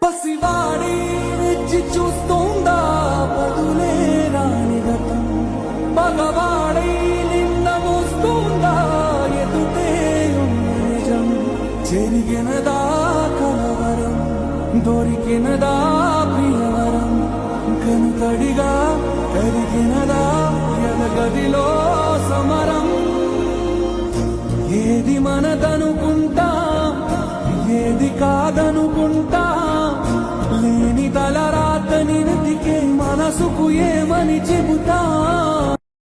పసివాడి రెచ్చి చూస్తుందా బదులే రాని గతం మగవాడై నిన్న మోస్తుందా ఎదుటే ఉన్న నిజం జరిగినదా కలవరం దొరికినదా ప్రియవరం కనుతడిగా కలిగినదా ఎనగదిలో సమరం ఏది మనదనుకుంటా ఏది కాదనుకుంటా లేని తలరాతని వెతికే మనసుకు ఏమని చెబుతా